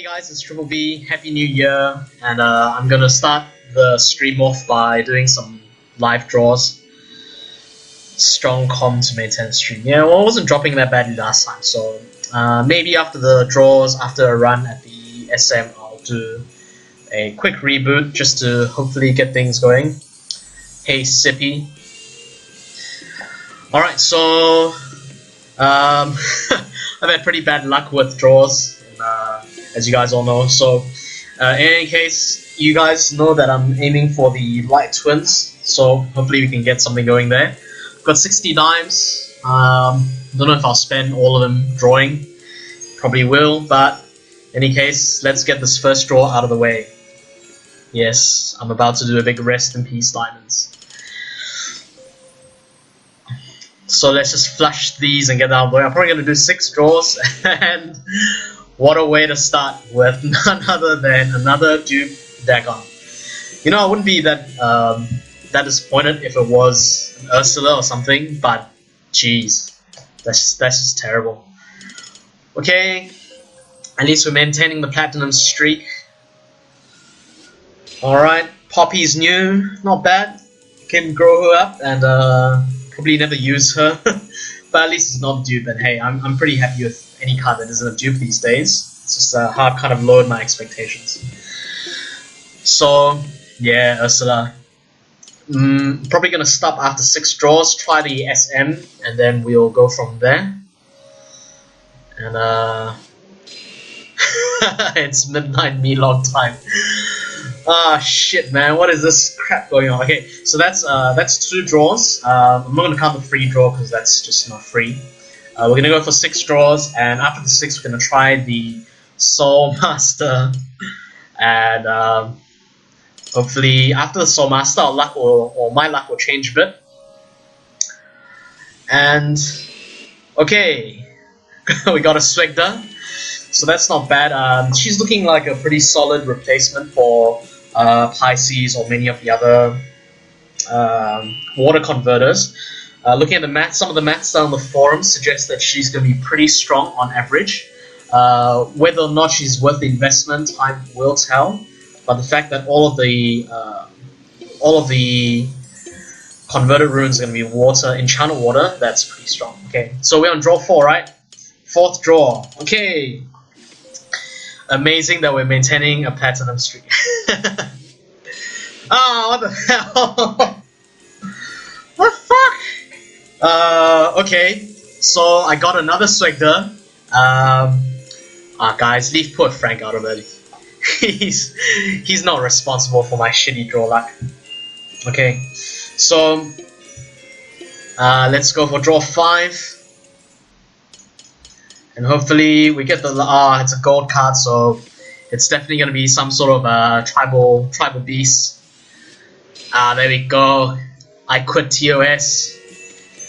guys, it's Triple V. Happy New Year, and I'm gonna start the stream off by doing some live draws. Strong comm to maintain the stream. Yeah, well, I wasn't dropping that badly last time, so maybe after the draws, after a run at the SM, I'll do a quick reboot just to hopefully get things going. Hey, Sippy. Alright, so I've had pretty bad luck with draws, as you guys all know. So, in any case, you guys know that I'm aiming for the light twins. So hopefully we can get something going there. Got 60 dimes. Don't know if I'll spend all of them drawing. Probably will, but in any case, let's get this first draw out of the way. Yes, I'm about to do a big rest in peace diamonds. So let's just flush these and get out of the way. I'm probably going to do 6 draws, and what a way to start with none other than another dupe Dagon. You know, I wouldn't be that disappointed if it was an Ursula or something, but jeez, that's just terrible. Okay, at least we're maintaining the platinum streak. Alright, Poppy's new, not bad. Can grow her up and probably never use her, but at least it's not dupe, and hey, I'm pretty happy with any card that isn't a dupe these days. It's just how I've kind of lowered my expectations. So, yeah, Ursula. Probably gonna stop after 6 draws, try the SM, and then we'll go from there. And it's midnight me log time. Ah, shit, man, what is this crap going on? Okay, so that's 2 draws. I'm not gonna count the free draw because that's just not free. We're gonna go for 6 draws, and after the 6, we're gonna try the Soul Master, and hopefully after the Soul Master, our luck or my luck will change a bit. And okay, we got a Swigda, so that's not bad. She's looking like a pretty solid replacement for Pisces or many of the other water converters. Looking at the math, some of the maths down on the forum suggest that she's going to be pretty strong on average. Whether or not she's worth the investment, time will tell. But the fact that all of the converted runes are going to be water, enchanted water, that's pretty strong. Okay, so we're on draw 4, right? 4th draw. Okay. Amazing that we're maintaining a platinum streak. Ah, what the hell? What the fuck? Okay, so I got another Swigda. Guys, leave poor Frank out of it. He's not responsible for my shitty draw luck. Okay, so let's go for draw 5. And hopefully we get the it's a gold card, so it's definitely gonna be some sort of tribal beast. There we go. I quit ToS.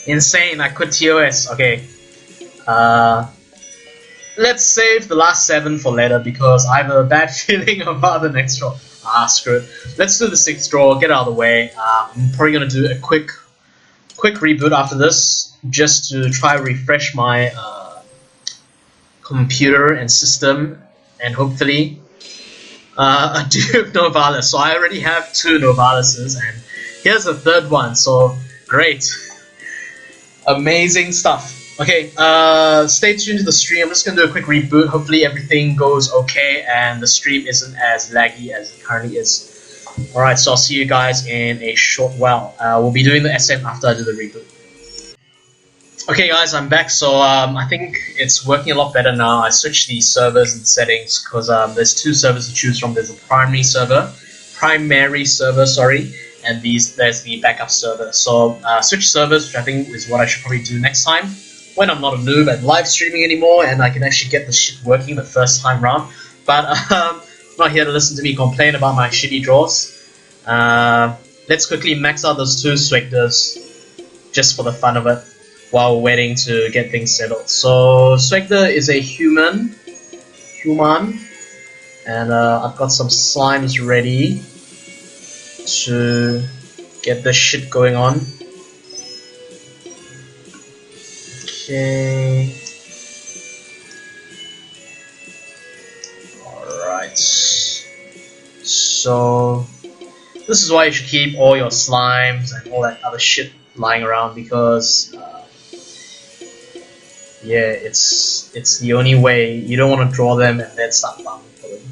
Insane, I quit ToS. Okay. Let's save the last 7 for later because I have a bad feeling about the next draw. Screw it. Let's do the 6th draw, get out of the way. I'm probably gonna do a quick reboot after this, just to try to refresh my computer and system, and hopefully a dupe Novalis. So I already have 2 Novalises, and here's a 3rd one, so great. Amazing stuff. Okay, stay tuned to the stream. I'm just gonna do a quick reboot. Hopefully everything goes okay and the stream isn't as laggy as it currently is. Alright, so I'll see you guys in a short while. We'll be doing the SM after I do the reboot. Okay guys, I'm back. So I think it's working a lot better now. I switched the servers and settings because there's 2 servers to choose from. There's a primary server, sorry, and there's the backup server. So switch servers, which I think is what I should probably do next time when I'm not a noob at live streaming anymore and I can actually get the shit working the first time round. But I'm not here to listen to me complain about my shitty draws. Let's quickly max out those 2 Swigdas just for the fun of it, while we're waiting to get things settled. So Swigda is a human, and I've got some slimes ready to get this shit going on. Okay. So this is why you should keep all your slimes and all that other shit lying around, because yeah, it's the only way. You don't want to draw them and then start farming for them.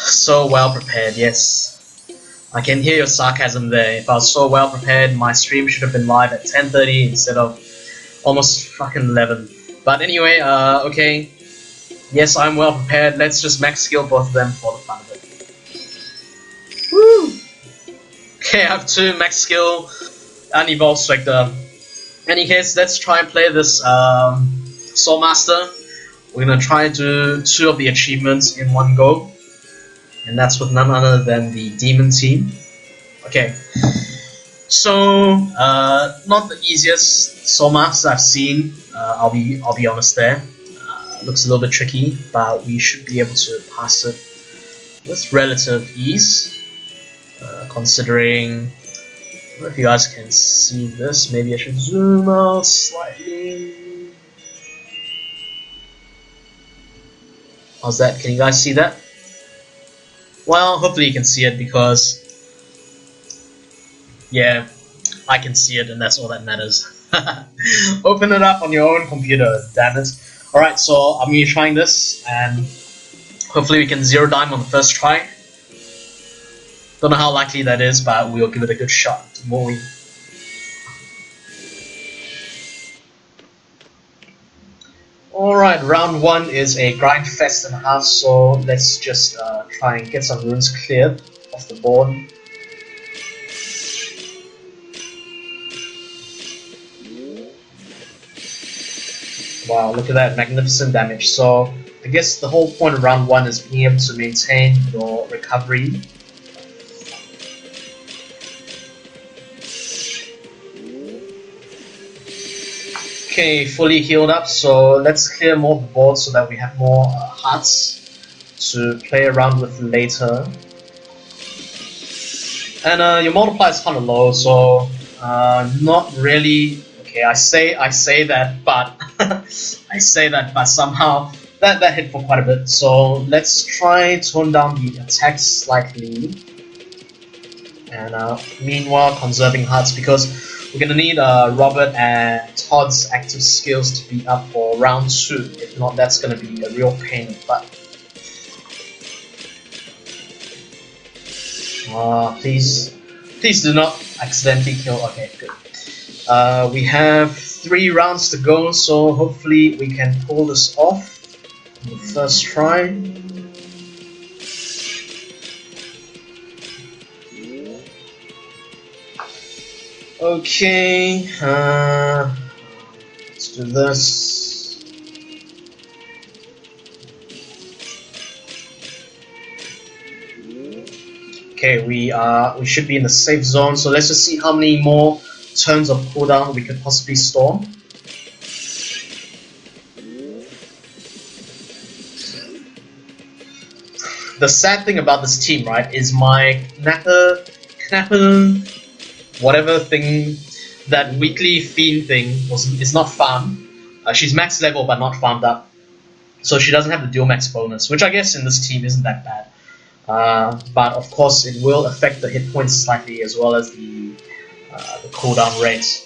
So well prepared, yes. I can hear your sarcasm there. If I was so well prepared, my stream should have been live at 10:30 instead of almost fucking 11. But anyway, okay. Yes, I'm well prepared. Let's just max skill both of them for the fun of it. Woo! Okay, I have 2 max skill and evolve Spectre. In any case, let's try and play this Soul Master. We're gonna try and do 2 of the achievements in one go. And that's with none other than the Demon team. Okay. So, not the easiest Soul Master I've seen. I'll be honest there. Looks a little bit tricky, but we should be able to pass it with relative ease. Considering, I don't know if you guys can see this. Maybe I should zoom out slightly. How's that? Can you guys see that? Well, hopefully you can see it, because yeah, I can see it and that's all that matters. Open it up on your own computer, damn it. Alright, so I'm going to be trying this, and hopefully we can 0 dime on the first try. Don't know how likely that is, but we'll give it a good shot, won't we? Alright, round 1 is a grind fest and a half, so let's just try and get some runes cleared off the board. Wow, look at that, magnificent damage. So I guess the whole point of round 1 is being able to maintain your recovery. Okay, fully healed up, so let's clear more of the board so that we have more hearts to play around with later. And your multiplier is kind of low, so not really. Okay, I say that, but I say that, but somehow that hit for quite a bit. So let's try tone down the attack slightly, and meanwhile conserving hearts, because we're gonna need Robert and Todd's active skills to be up for round 2. If not, that's gonna be a real pain in the butt. Please do not accidentally kill. Okay, good. We have 3 rounds to go, so hopefully we can pull this off on the first try. Okay, let's do this. Okay, we should be in the safe zone, so let's just see how many more turns of cooldown we could possibly storm. The sad thing about this team, right, is my Knapper, whatever thing, that weekly fiend thing is not farmed. She's max level but not farmed up, so she doesn't have the dual max bonus, which I guess in this team isn't that bad. But of course it will affect the hit points slightly, as well as the cooldown rate.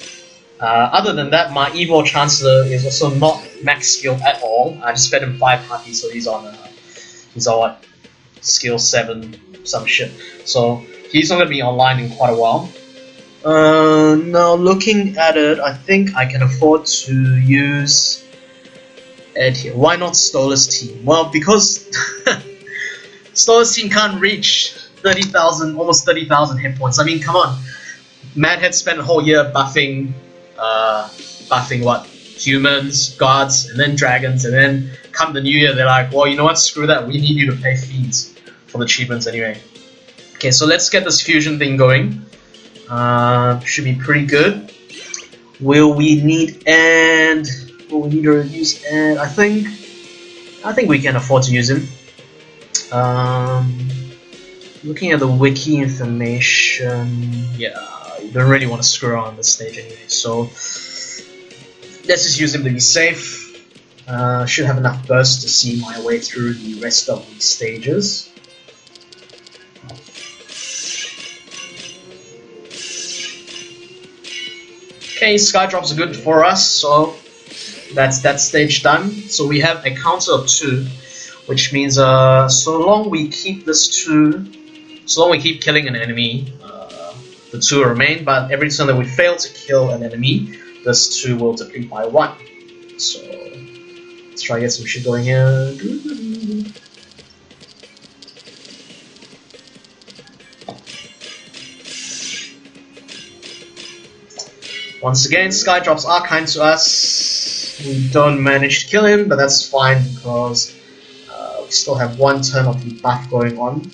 Other than that, my Evil Chancellor is also not max skilled at all. I just fed him 5 hearties, so he's on what, skill 7, some shit. So he's not going to be online in quite a while. Now looking at it, I think I can afford to use Ed here. Why not Stolar's team? Well, because Stolar's team can't reach 30,000, almost 30,000 hit points. I mean, come on. Madhead spent a whole year buffing what? Humans, gods, and then dragons, and then come the new year, they're like, well, you know what, screw that, we need you to pay fiends for the achievements anyway. Okay, so let's get this fusion thing going. Should be pretty good. Will we need to use and I think we can afford to use him. Looking at the wiki information, yeah, you don't really want to screw around on this stage anyway, so let's just use him to be safe. Should have enough burst to see my way through the rest of the stages. Okay, sky drops are good for us, so that's that stage done. So we have a counter of 2, which means so long we keep this 2, so long we keep killing an enemy, the 2 will remain, but every time that we fail to kill an enemy, this 2 will deplete by 1. So let's try to get some shit going here. Once again, sky drops are kind to us. We don't manage to kill him, but that's fine because we still have 1 turn of the buff going on.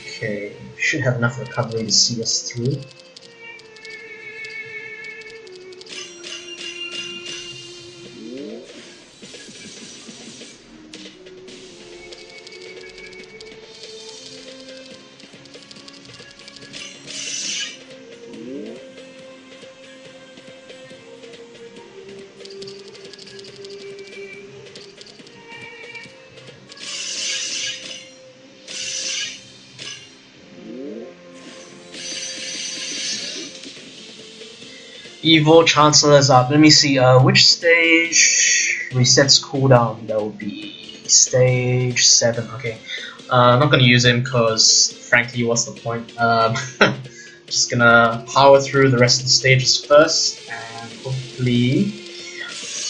Okay, should have enough recovery to see us through. Evil Chancellor is up. Let me see, which stage resets cooldown? That will be stage 7, okay. I'm not gonna use him because, frankly, what's the point? Just gonna power through the rest of the stages first, and hopefully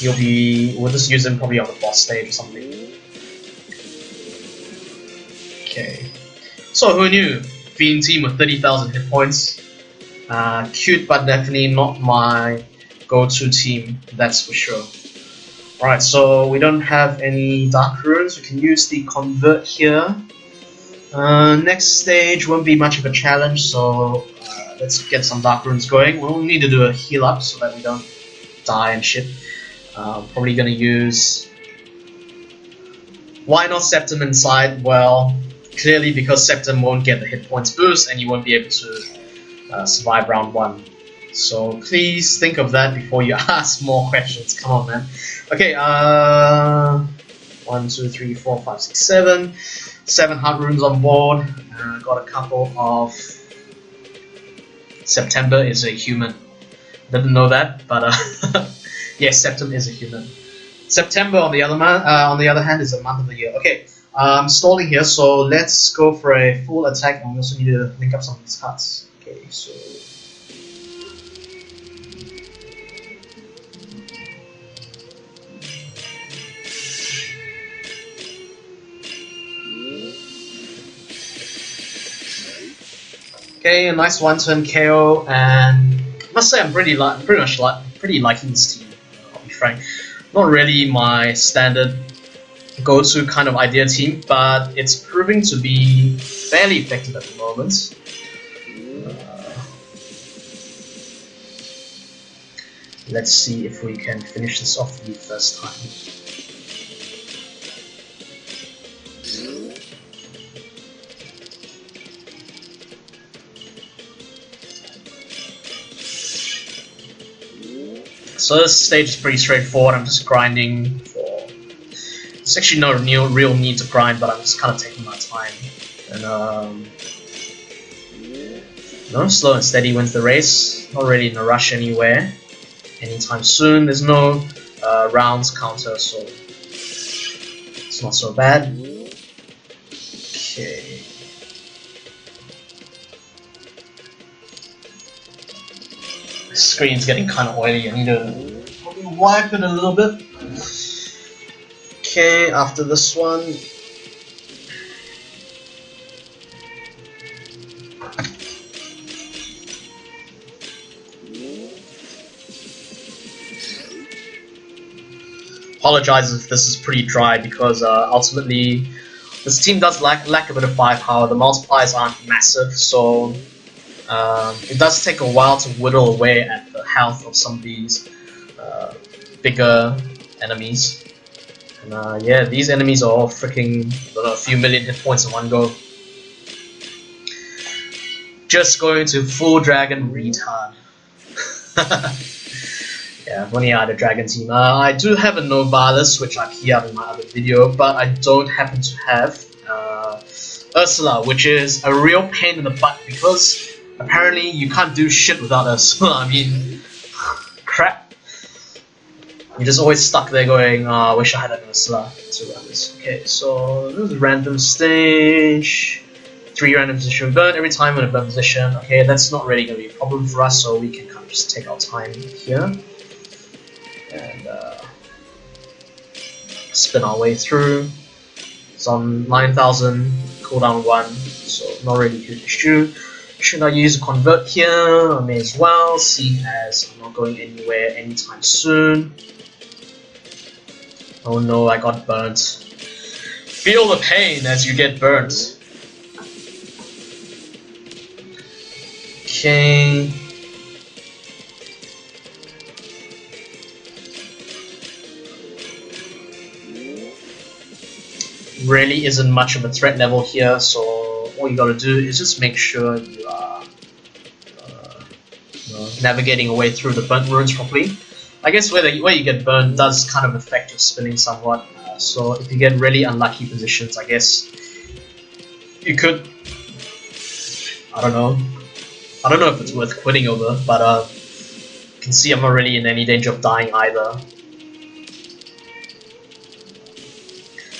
we'll just use him probably on the boss stage or something. Okay. So who knew? Fiend team with 30,000 hit points. Cute, but definitely not my go-to team, that's for sure. Alright, so we don't have any dark runes. We can use the convert here. Next stage won't be much of a challenge, so let's get some dark runes going. We'll need to do a heal up so that we don't die and shit. Probably gonna use... Why not Septum inside? Well, clearly because Septum won't get the hit points boost and you won't be able to survive round 1. So please think of that before you ask more questions. Come on, man. Okay, 1, 2, 3, 4, 5, 6, 7. 7 heart runes on board. Got a couple of... September is a human. Didn't know that, but yes, September is a human. September, on the other hand, is a month of the year. Okay, I'm stalling here, so let's go for a full attack, and we also need to link up some of these cards. Okay, so... Okay, a nice 1-turn KO, and I must say I'm pretty liking this team, I'll be frank. Not really my standard go-to kind of idea team, but it's proving to be fairly effective at the moment. Let's see if we can finish this off the first time. So this stage is pretty straightforward. I'm just grinding for... There's actually no real need to grind, but I'm just kind of taking my time. And no, slow and steady wins the race. Not really in a rush anywhere anytime soon. There's no rounds counter, so it's not so bad. Okay. The screen's getting kind of oily. I need to probably wipe it a little bit. Okay, after this one. Apologize if this is pretty dry because ultimately this team does lack a bit of firepower. The multipliers aren't massive, so it does take a while to whittle away at the health of some of these bigger enemies. And yeah, these enemies are all freaking, I don't know, a few million hit points in one go. just going to full dragon retard. Yeah, I've only had a dragon team. I do have a Novalis, which I key out in my other video, but I don't happen to have Ursula, which is a real pain in the butt because apparently you can't do shit without Ursula. I mean, crap. You're just always stuck there going, I wish I had an Ursula to run this. Okay, so this is a random stage. 3 random position burn every time in a burn position. Okay, that's not really going to be a problem for us, so we can kind of just take our time here. And spin our way through. It's on 9,000, cooldown 1, so not really a huge issue. Should I use a convert here? I may as well, seeing as I'm not going anywhere anytime soon. Oh no, I got burnt. Feel the pain as you get burnt. Okay. Really isn't much of a threat level here, so all you gotta do is just make sure you are navigating your way through the burnt runes properly. I guess where you get burned does kind of affect your spinning somewhat, so if you get really unlucky positions, I guess you could, I don't know if it's worth quitting over, but you can see I'm not really in any danger of dying either.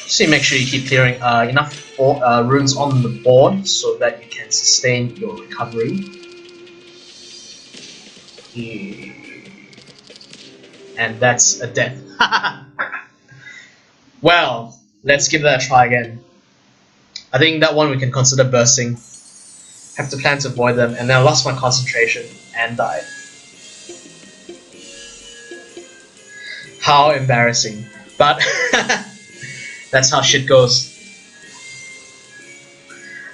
So make sure you keep clearing enough runes on the board so that you can sustain your recovery. And that's a death. Well, let's give that a try again. I think that one we can consider bursting. Have to plan to avoid them, and then I lost my concentration and died. How embarrassing. But that's how shit goes.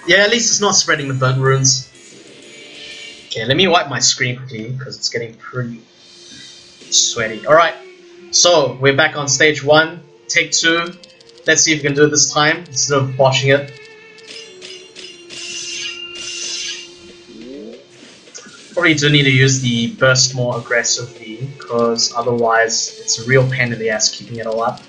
Yeah, at least it's not spreading the burnt runes. Okay, let me wipe my screen quickly because it's getting pretty sweaty. Alright, so we're back on stage 1, take 2. Let's see if we can do it this time instead of botching it. Probably do need to use the burst more aggressively because otherwise it's a real pain in the ass keeping it all up.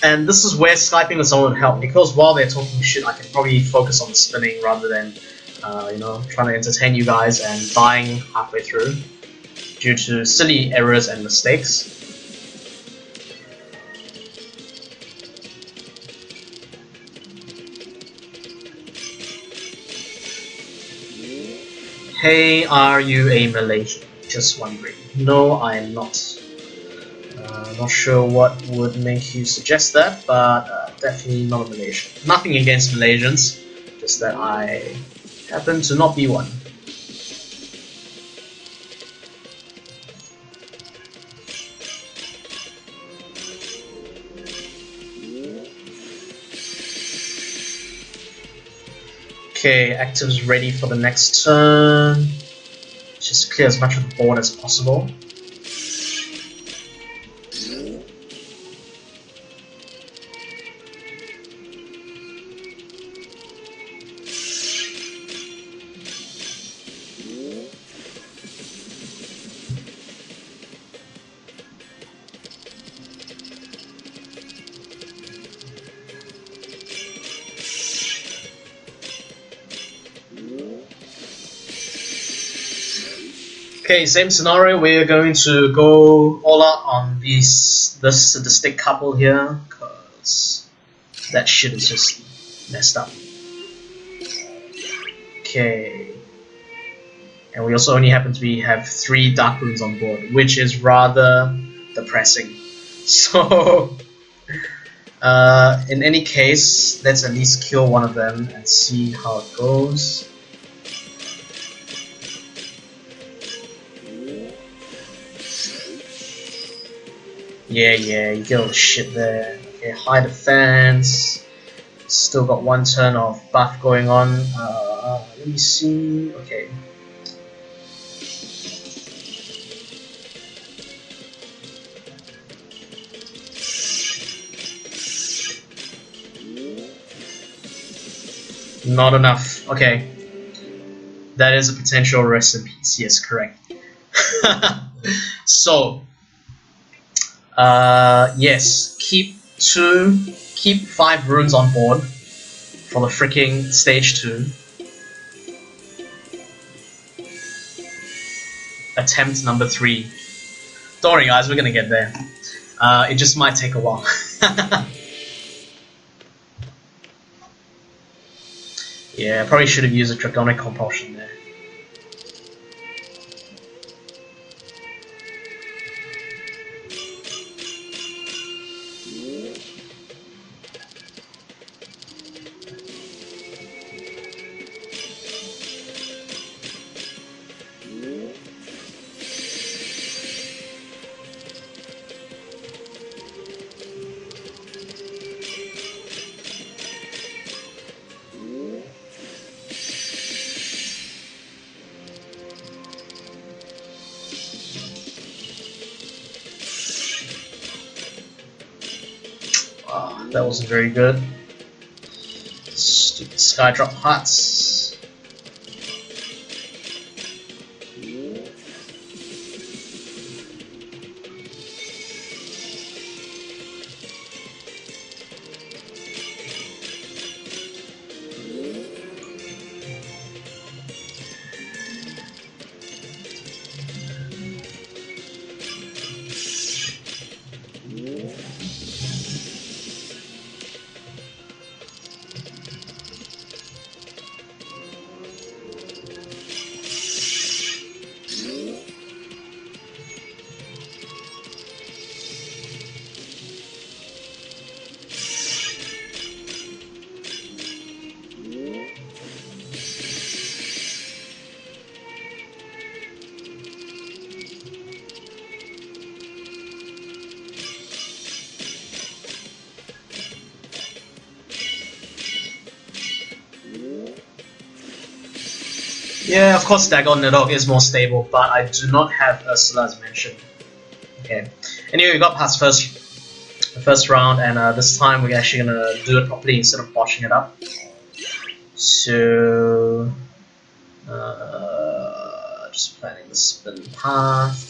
And this is where Skyping with someone would help, because while they're talking shit, I can probably focus on the spinning rather than, trying to entertain you guys and dying halfway through due to silly errors and mistakes. Hey, are you a Malaysian? Just wondering. No, I am not. Not sure what would make you suggest that, but definitely not a Malaysian. Nothing against Malaysians, just that I happen to not be one. Okay, active's ready for the next turn. Just clear as much of the board as possible. Okay, same scenario. We're going to go all out on this sadistic couple here, because that shit is just messed up. Okay, and we also only happen to have 3 dark runes on board, which is rather depressing. So, in any case, let's at least kill one of them and see how it goes. Yeah, you get all the shit there. Okay, high defense. Still got 1 turn of buff going on. Let me see. Okay. Not enough. Okay. That is a potential rest in peace. Yes, correct. So, yes, keep 5 runes on board for the freaking stage 2. Attempt number 3. Don't worry, guys, we're gonna get there. It just might take a while. Yeah, probably should have used a Draconic Compulsion there. That wasn't very good. Stupid Skydrop Huts. Yeah, of course Dagon Nidhogg is more stable, but I do not have Ursula as mentioned. Okay. Anyway, we got past the first round, and this time we're actually gonna do it properly instead of botching it up. So, just planning the spin path.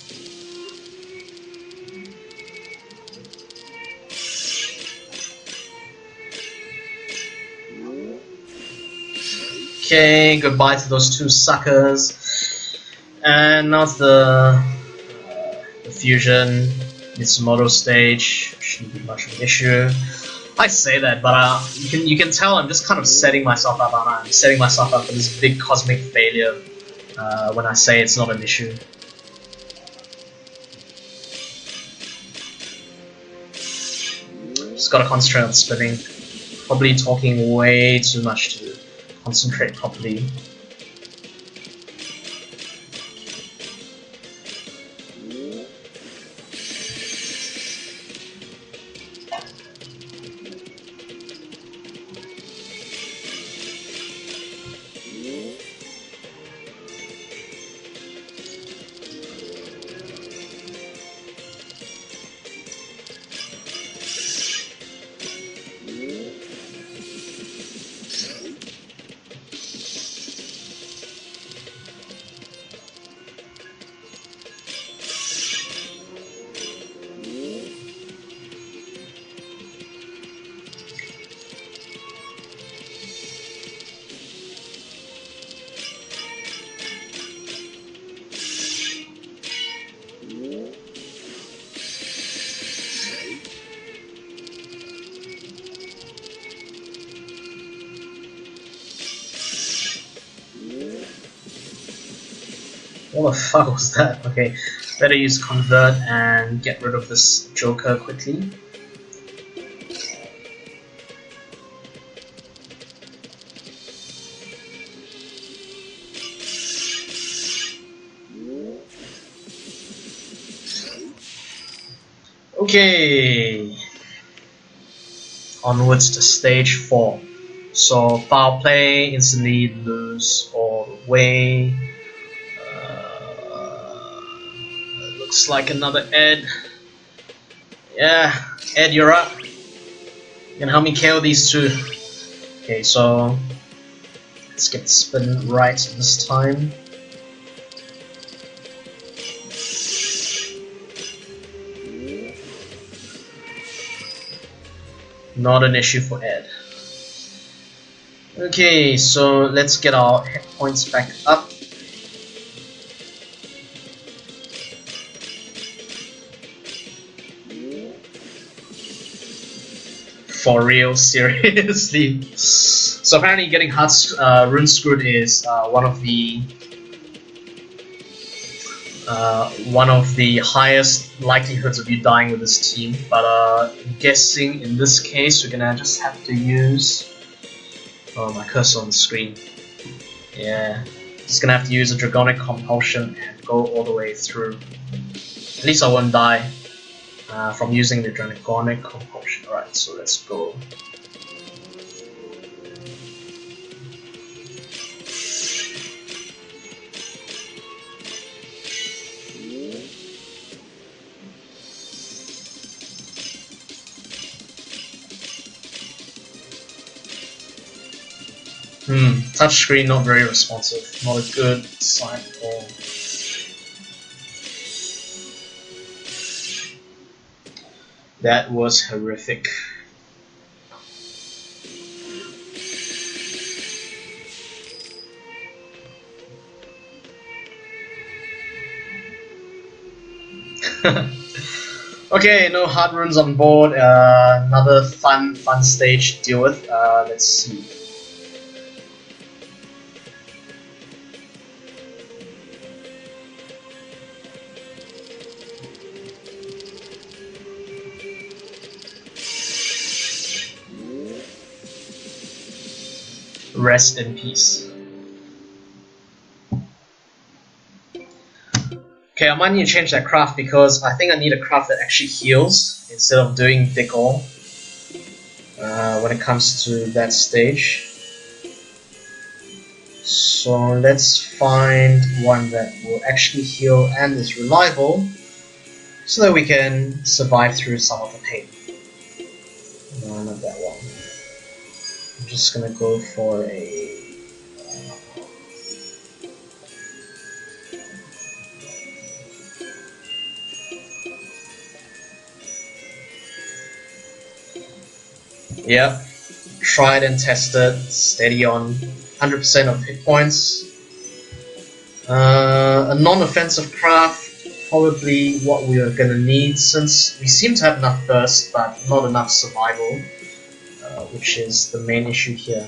Okay, goodbye to those 2 suckers. And now it's the fusion, Mitsumoto stage. Shouldn't be much of an issue. I say that, but you can tell I'm just kind of setting myself up. I'm setting myself up for this big cosmic failure when I say it's not an issue. Just gotta concentrate on spinning. Probably talking way too much to concentrate properly. What the fuck was that? Okay, better use convert and get rid of this joker quickly. Okay, onwards to stage 4. So foul play, instantly lose all the way. Looks like another Ed. Yeah, Ed, you're up. You can help me KO these 2. Okay, so Let's get the spin right this time. Not an issue for Ed. Okay, so let's get our hit points back up. For real, seriously. So apparently getting hard rune screwed is one of the highest likelihoods of you dying with this team. But I'm guessing in this case we're gonna just have to use my cursor on the screen. Yeah, just gonna have to use a Dragonic Compulsion and go all the way through. At least I won't die from using the Dragonic Compulsion. Alright, so let's go. Touchscreen not very responsive. Not a good sign at all. That was horrific. Okay, no hard runes on board. Another fun stage to deal with. Let's see. Rest in peace. Okay, I might need to change that craft because I think I need a craft that actually heals instead of doing dig all when it comes to that stage. So let's find one that will actually heal and is reliable so that we can survive through some of the pain. No, not that one. I'm just gonna go for a yep, tried and tested, steady on 100% of hit points. A non-offensive craft, probably what we are gonna need since we seem to have enough burst but not enough survival, which is the main issue here.